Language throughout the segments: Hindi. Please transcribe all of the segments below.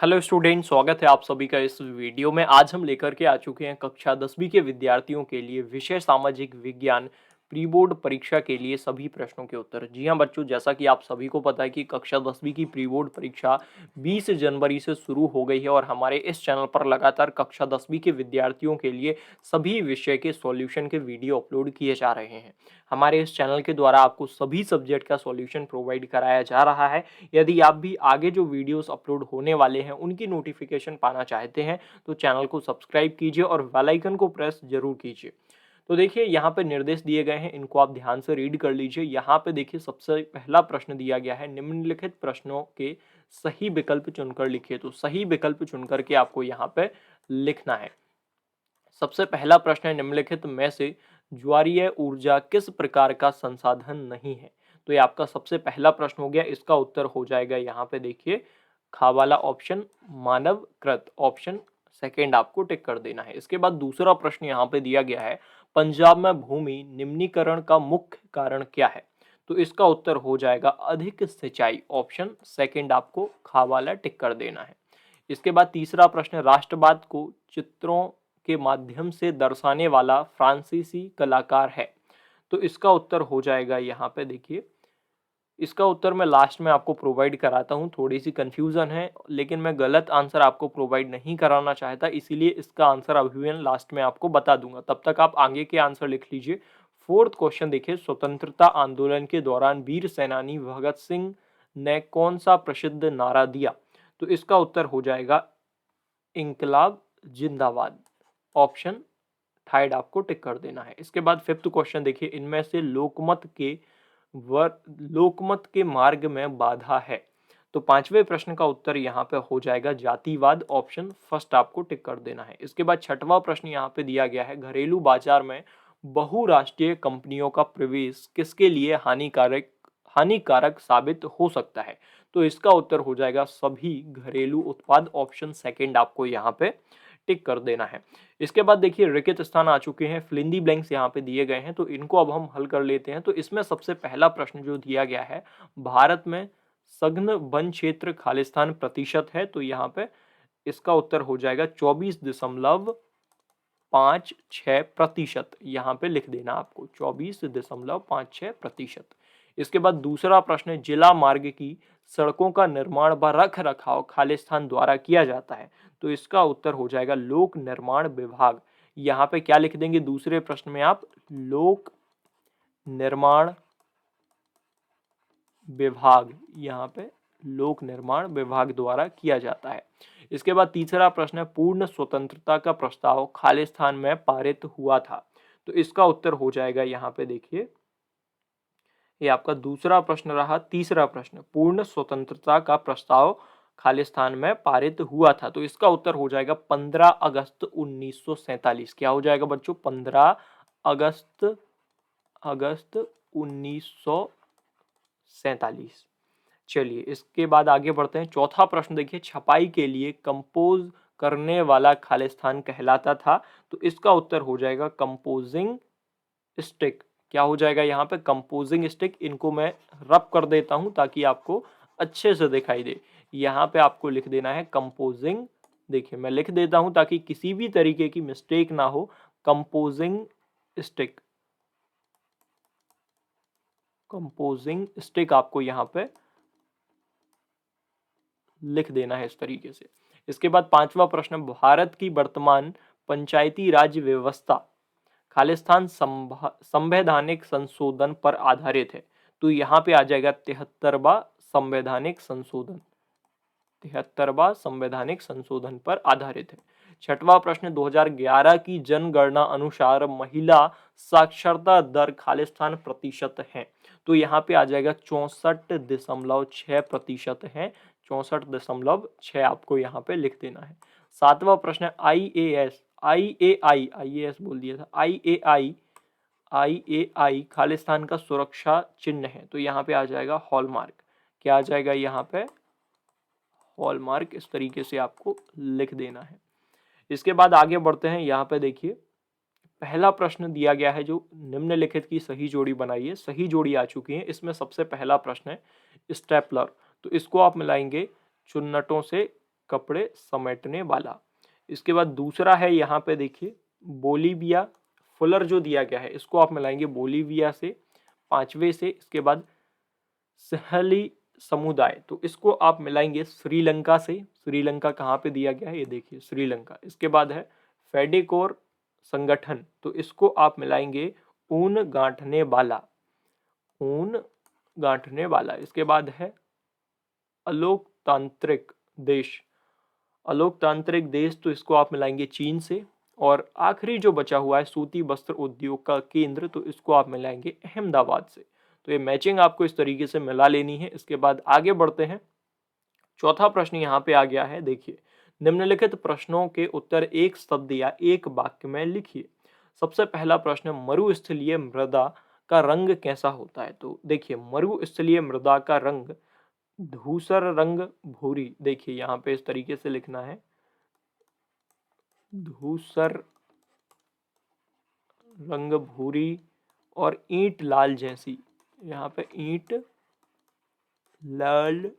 हेलो स्टूडेंट, स्वागत है आप सभी का इस वीडियो में। आज हम लेकर के आ चुके हैं कक्षा 10वीं के विद्यार्थियों के लिए विषय सामाजिक विज्ञान प्री बोर्ड परीक्षा के लिए सभी प्रश्नों के उत्तर। जी हां बच्चों, जैसा कि आप सभी को पता है कि कक्षा 10वीं की प्री बोर्ड परीक्षा 20 जनवरी से शुरू हो गई है और हमारे इस चैनल पर लगातार कक्षा 10वीं के विद्यार्थियों के लिए सभी विषय के सॉल्यूशन के वीडियो अपलोड किए जा रहे हैं। हमारे इस चैनल के द्वारा आपको सभी सब्जेक्ट का सॉल्यूशन प्रोवाइड कराया जा रहा है। यदि आप भी आगे जो वीडियोस अपलोड होने वाले हैं उनकी नोटिफिकेशन पाना चाहते हैं तो चैनल को सब्सक्राइब कीजिए और बेल आइकन को प्रेस जरूर कीजिए। तो देखिए यहाँ पे निर्देश दिए गए हैं, इनको आप ध्यान से रीड कर लीजिए। यहाँ पे देखिए सबसे पहला प्रश्न दिया गया है, निम्नलिखित प्रश्नों के सही विकल्प चुनकर लिखिए। तो सही विकल्प चुनकर के आपको यहाँ पे लिखना है। सबसे पहला प्रश्न है, निम्नलिखित में से ज्वारीय ऊर्जा किस प्रकार का संसाधन नहीं है। तो ये आपका सबसे पहला प्रश्न हो गया। इसका उत्तर हो जाएगा यहाँ पे देखिए खा वाला ऑप्शन मानव कृत, ऑप्शन सेकेंड आपको टिक कर देना है। इसके बाद दूसरा प्रश्न यहाँ पे दिया गया है, पंजाब में भूमि निम्नीकरण का मुख्य कारण क्या है। तो इसका उत्तर हो जाएगा अधिक सिंचाई, ऑप्शन सेकेंड आपको खा वाला टिक कर देना है। इसके बाद तीसरा प्रश्न, राष्ट्रवाद को चित्रों के माध्यम से दर्शाने वाला फ्रांसीसी कलाकार है। तो इसका उत्तर हो जाएगा यहाँ पे देखिए, इसका उत्तर मैं लास्ट में आपको प्रोवाइड कराता हूँ। थोड़ी सी कंफ्यूजन है लेकिन मैं गलत आंसर आपको प्रोवाइड नहीं कराना चाहता, इसीलिए इसका आंसर अभी मैं लास्ट में आपको बता दूंगा। तब तक आप आगे के आंसर लिख लीजिए। फोर्थ क्वेश्चन देखिए, स्वतंत्रता आंदोलन के दौरान वीर सेनानी भगत सिंह ने कौन सा प्रसिद्ध नारा दिया। तो इसका उत्तर हो जाएगा इंकलाब जिंदाबाद, ऑप्शन थर्ड आपको टिक कर देना है। इसके बाद फिफ्थ क्वेश्चन देखिए, इनमें से लोकमत के मार्ग में बाधा है। तो पांचवें प्रश्न का उत्तर यहाँ पे हो जाएगा जातिवाद, ऑप्शन फर्स्ट आपको टिक कर देना है। इसके बाद छठवां प्रश्न यहाँ पे दिया गया है, घरेलू बाजार में बहुराष्ट्रीय कंपनियों का प्रवेश किसके लिए हानिकारक साबित हो सकता है। तो इसका उत्तर हो जाएगा सभी घरेलू उत्पाद, ऑप्शन सेकेंड आपको यहाँ पे टिक कर देना है। इसके बाद देखिए रिक्त स्थान आ चुके हैं, फिलिंदी ब्लैंक्स यहाँ पे दिए गए हैं, तो इनको अब हम हल कर लेते हैं। तो इसमें सबसे पहला प्रश्न जो दिया गया है, भारत में सघन वन क्षेत्र खालिस्तान प्रतिशत है। तो यहाँ पे इसका उत्तर हो जाएगा 24.56%। यहाँ पे लिख देना आपको 24.56%। इसके बाद दूसरा प्रश्न, जिला मार्ग की सड़कों का निर्माण व रख रखाव खालिस्तान द्वारा किया जाता है। तो इसका उत्तर हो जाएगा लोक निर्माण विभाग। यहाँ पे क्या लिख देंगे दूसरे प्रश्न में आप, लोक निर्माण विभाग, यहाँ पे लोक निर्माण विभाग द्वारा किया जाता है। इसके बाद तीसरा प्रश्न है, पूर्ण स्वतंत्रता का प्रस्ताव खालिस्तान में पारित हुआ था। तो इसका उत्तर हो जाएगा यहाँ पे देखिए, ये आपका दूसरा प्रश्न रहा। तीसरा प्रश्न, पूर्ण स्वतंत्रता का प्रस्ताव खालिस्तान में पारित हुआ था। तो इसका उत्तर हो जाएगा 15 अगस्त 1947। क्या हो जाएगा बच्चों, 15 अगस्त 1947। चलिए इसके बाद आगे बढ़ते हैं। चौथा प्रश्न देखिए, छपाई के लिए कंपोज करने वाला खालिस्तान कहलाता था। तो इसका उत्तर हो जाएगा कंपोजिंग स्टिक। क्या हो जाएगा यहाँ पे, कंपोजिंग स्टिक। इनको मैं रब कर देता हूं ताकि आपको अच्छे से दिखाई दे। यहाँ पे आपको लिख देना है कंपोजिंग, देखिए मैं लिख देता हूं ताकि किसी भी तरीके की मिस्टेक ना हो। कंपोजिंग स्टिक, कंपोजिंग स्टिक आपको यहाँ पे लिख देना है इस तरीके से। इसके बाद पांचवा प्रश्न, भारत की वर्तमान पंचायती राज व्यवस्था खालिस्तान संवैधानिक संशोधन पर आधारित है। तो यहाँ पे आ जाएगा 73वां संवैधानिक संशोधन, 73वां संवैधानिक संशोधन पर आधारित है। छठवां प्रश्न, 2011 की जनगणना अनुसार महिला साक्षरता दर खालिस्तान प्रतिशत है। तो यहाँ पे आ जाएगा 64.6% है, 64.6 आपको यहाँ पे लिख देना है। सातवां प्रश्न, आईएआई बोल दिया था, आईएआई खालिस्तान का सुरक्षा चिन्ह है। तो यहाँ पे आ जाएगा हॉलमार्क। क्या आ जाएगा यहाँ पे, हॉलमार्क। इस तरीके से आपको लिख देना है। इसके बाद आगे बढ़ते हैं। यहाँ पे देखिए पहला प्रश्न दिया गया है, जो निम्नलिखित की सही जोड़ी बनाइए। सही जोड़ी आ चुकी है। इसमें सबसे पहला प्रश्न है स्टेपलर। तो इसको आप मिलाएंगे चुन्नटों से कपड़े समेटने वाला। इसके बाद दूसरा है यहाँ पे देखिए बोलीविया, फुलर जो दिया गया है इसको आप मिलाएंगे बोलीविया से, पांचवे से। इसके बाद सहली समुदाय, तो इसको आप मिलाएंगे श्रीलंका से। श्रीलंका कहाँ पे दिया गया है, ये देखिए श्रीलंका। इसके बाद है फेडिकोर संगठन, तो इसको आप मिलाएंगे ऊन गांठने वाला, ऊन गांठने वाला। इसके बाद है अलोकतांत्रिक देश, अलोकतांत्रिक देश, तो इसको आप मिलाएंगे चीन से। और आखिरी जो बचा हुआ है सूती वस्त्र उद्योग का केंद्र, तो इसको आप मिलाएंगे अहमदाबाद से। तो ये मैचिंग आपको इस तरीके से मिला लेनी है। इसके बाद आगे बढ़ते हैं। चौथा प्रश्न यहाँ पे आ गया है, देखिए निम्नलिखित प्रश्नों के उत्तर एक शब्द या एक वाक्य में लिखिए। सबसे पहला प्रश्न, मरुस्थलीय मृदा का रंग कैसा होता है। तो देखिए मरुस्थलीय मृदा का रंग धूसर रंग भूरी, देखिए यहाँ पे इस तरीके से लिखना है, धूसर रंग भूरी और ईंट लाल जैसी, यहाँ पे ईंट लाल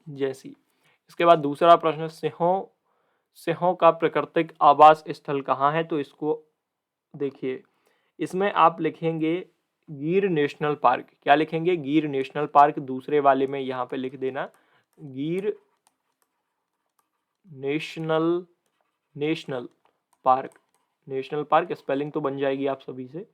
जैसी। इसके बाद दूसरा प्रश्न, सिंहों का प्राकृतिक आवास स्थल कहाँ है। तो इसको देखिए इसमें आप लिखेंगे गिर नेशनल पार्क। क्या लिखेंगे, गिर नेशनल पार्क। दूसरे वाले में यहाँ पे लिख देना गिर national park, national park spelling तो बन जाएगी आप सभी से।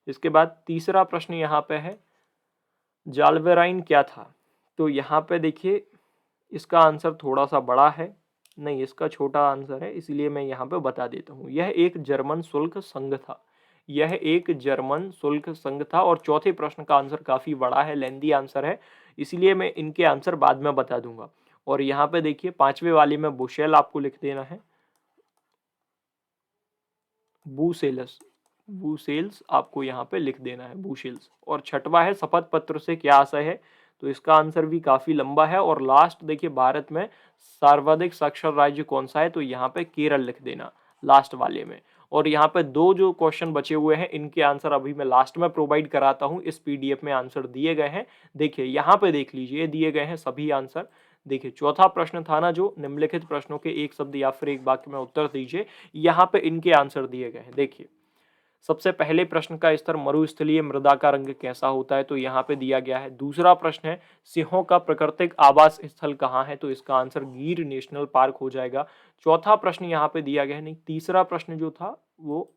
इसके बाद तीसरा प्रश्न यहाँ पे है जाल्वेराइन क्या था। तो यहाँ पे देखिए इसका आंसर थोड़ा सा बड़ा है, नहीं इसका छोटा आंसर है, इसलिए मैं यहाँ पे बता देता हूँ। यह एक जर्मन शुल्क संघ था, यह एक जर्मन शुल्क संघ था। और चौथे प्रश्न का आंसर काफी बड़ा है, लेंदी आंसर है, इसलिए मैं इनके आंसर बाद में बता दूंगा। और यहाँ पे देखिए पांचवे वाले में बुशेल आपको लिख देना है, बूसेलस, बूसेल्स आपको यहाँ पे लिख देना है, बूशेल्स। और छठवा है शपथ पत्र से क्या आशय है। तो इसका आंसर भी काफी लंबा है। और लास्ट देखिए भारत में सर्वाधिक साक्षर राज्य कौन सा है। तो यहाँ पे केरल लिख देना लास्ट वाले में। और यहाँ पे दो जो क्वेश्चन बचे हुए हैं इनके आंसर अभी मैं लास्ट में प्रोवाइड कराता हूँ, इस पीडीएफ में आंसर दिए गए हैं। देखिए यहाँ पे देख लीजिए दिए गए हैं सभी आंसर। देखिए चौथा प्रश्न था ना जो निम्नलिखित प्रश्नों के एक शब्द या फिर एक वाक्य में उत्तर दीजिए, यहाँ पे इनके आंसर दिए गए हैं। देखिए सबसे पहले प्रश्न का स्तर मरुस्थलीय मृदा का रंग कैसा होता है, तो यहाँ पे दिया गया है। दूसरा प्रश्न है सिंहों का प्राकृतिक आवास स्थल कहाँ है, तो इसका आंसर गिर नेशनल पार्क हो जाएगा। चौथा प्रश्न यहाँ पे दिया गया है, नहीं तीसरा प्रश्न जो था वो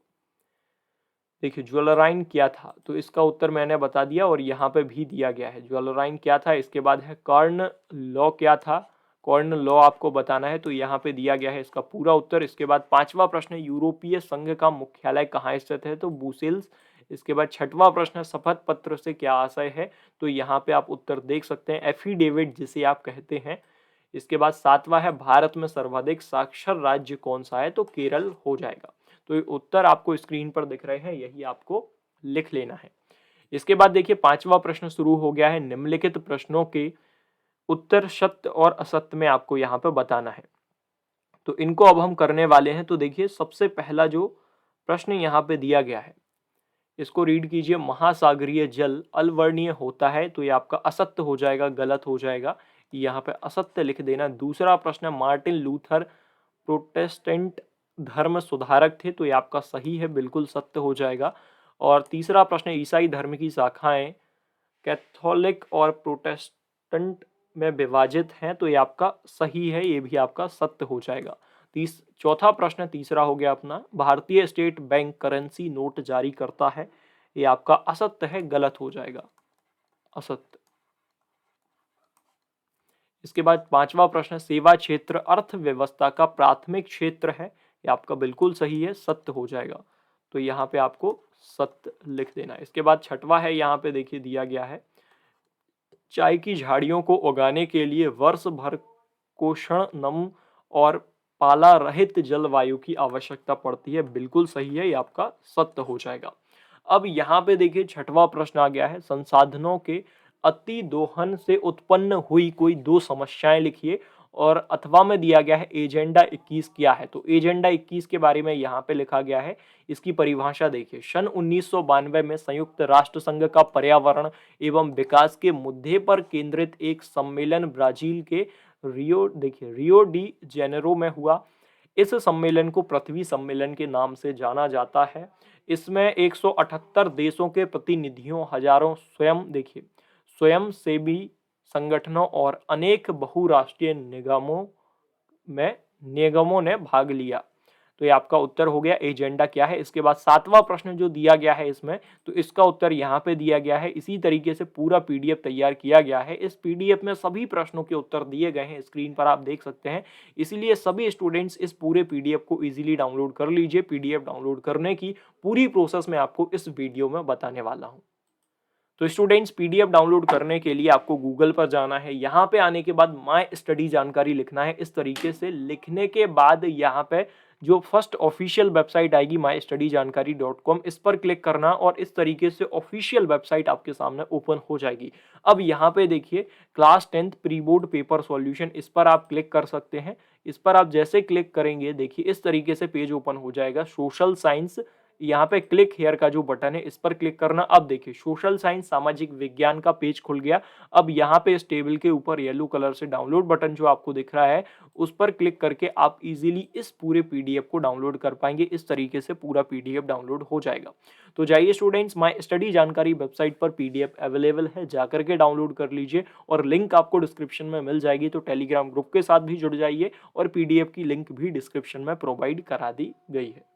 देखिए ज्वेलराइन क्या था, तो इसका उत्तर मैंने बता दिया। और यहाँ पे भी दिया गया है ज्वेलराइन क्या था। इसके बाद है कर्ण लॉ क्या था, कर्ण लॉ आपको बताना है, तो यहाँ पे दिया गया है इसका पूरा उत्तर। इसके बाद पांचवा प्रश्न है यूरोपीय संघ का मुख्यालय कहाँ स्थित है, तो ब्रुसेल्स। इसके बाद छठवा प्रश्न है शपथ पत्र से क्या आशय है, तो यहाँ पे आप उत्तर देख सकते हैं, एफिडेविट जिसे आप कहते हैं। इसके बाद सातवां है भारत में सर्वाधिक साक्षर राज्य कौन सा है, तो केरल हो जाएगा। तो ये उत्तर आपको स्क्रीन पर दिख रहे हैं, यही आपको लिख लेना है। इसके बाद देखिए पांचवा प्रश्न शुरू हो गया है, निम्नलिखित प्रश्नों के उत्तर सत्य और असत्य में आपको यहाँ पे बताना है। तो इनको अब हम करने वाले हैं। तो देखिए सबसे पहला जो प्रश्न यहाँ पे दिया गया है इसको रीड कीजिए, महासागरीय जल अलवर्णीय होता है, तो ये आपका असत्य हो जाएगा, गलत हो जाएगा, यहाँ पे असत्य लिख देना। दूसरा प्रश्न, मार्टिन लूथर प्रोटेस्टेंट धर्म सुधारक थे, तो ये आपका सही है, बिल्कुल सत्य हो जाएगा। और तीसरा प्रश्न, ईसाई धर्म की शाखाएं कैथोलिक और प्रोटेस्टेंट में विभाजित हैं, तो ये आपका सही है, ये भी आपका सत्य हो जाएगा। चौथा प्रश्न तीसरा हो गया अपना, भारतीय स्टेट बैंक करेंसी नोट जारी करता है, ये आपका असत्य है, गलत हो जाएगा, असत्य। इसके बाद पांचवा प्रश्न, सेवा क्षेत्र अर्थव्यवस्था का प्राथमिक क्षेत्र है, ये आपका बिल्कुल सही है, सत्य हो जाएगा, तो यहाँ पे आपको सत्य लिख देना है। इसके बाद छठवा है, यहाँ पे देखिए दिया गया है, चाय की झाड़ियों को उगाने के लिए वर्ष भर कोषण नम और पाला रहित जलवायु की आवश्यकता पड़ती है, बिल्कुल सही है, ये आपका सत्य हो जाएगा। अब यहाँ पे देखिए छठवां प्रश्न आ गया है, संसाधनों के अति दोहन से उत्पन्न हुई कोई दो समस्याएं लिखिए। और अथवा में दिया गया है एजेंडा 21 क्या है, तो एजेंडा 21 के बारे में यहाँ पे लिखा गया है, इसकी परिभाषा देखिए, सन 1992 में संयुक्त राष्ट्र संघ का पर्यावरण एवं विकास के मुद्दे पर केंद्रित एक सम्मेलन ब्राजील के रियो डी जेनेरो में हुआ। इस सम्मेलन को पृथ्वी सम्मेलन के नाम से जाना जाता है। इसमें 178 देशों के प्रतिनिधियों, हजारों स्वयंसेवी संगठनों और अनेक बहुराष्ट्रीय निगमों ने भाग लिया। तो ये आपका उत्तर हो गया एजेंडा क्या है। इसके बाद 7वां प्रश्न जो दिया गया है इसमें, तो इसका उत्तर यहाँ पे दिया गया है। इसी तरीके से पूरा पीडीएफ तैयार किया गया है। इस पीडीएफ में सभी प्रश्नों के उत्तर दिए गए हैं, स्क्रीन पर आप देख सकते हैं। इसीलिए सभी स्टूडेंट्स इस पूरे पीडीएफ को इजीली डाउनलोड कर लीजिए। पीडीएफ डाउनलोड करने की पूरी प्रोसेस मैं आपको इस वीडियो में बताने वाला हूँ। तो स्टूडेंट्स, पीडीएफ डाउनलोड करने के लिए आपको गूगल पर जाना है। यहाँ पे आने के बाद माय स्टडी जानकारी लिखना है। इस तरीके से लिखने के बाद यहाँ पे जो फर्स्ट ऑफिशियल वेबसाइट आएगी mystudyjankari.com, इस पर क्लिक करना और इस तरीके से ऑफिशियल वेबसाइट आपके सामने ओपन हो जाएगी। अब यहाँ पे देखिए class 10th pre board paper solution, इस पर आप क्लिक कर सकते हैं। इस पर आप जैसे क्लिक करेंगे देखिए इस तरीके से पेज ओपन हो जाएगा। सोशल साइंस, यहाँ पे क्लिक हेयर का जो बटन है इस पर क्लिक करना। अब देखिए सोशल साइंस सामाजिक विज्ञान का पेज खुल गया। अब यहाँ पे इस टेबल के ऊपर येलो कलर से डाउनलोड बटन जो आपको दिख रहा है उस पर क्लिक करके आप इजीली इस पूरे पीडीएफ को डाउनलोड कर पाएंगे। इस तरीके से पूरा पीडीएफ डाउनलोड हो जाएगा। तो जाइए स्टूडेंट्स, माय स्टडी जानकारी वेबसाइट पर पीडीएफ अवेलेबल है, जाकर के डाउनलोड कर लीजिए और लिंक आपको डिस्क्रिप्शन में मिल जाएगी। तो टेलीग्राम ग्रुप के साथ भी जुड़ जाइए और पीडीएफ की लिंक भी डिस्क्रिप्शन में प्रोवाइड करा दी गई है।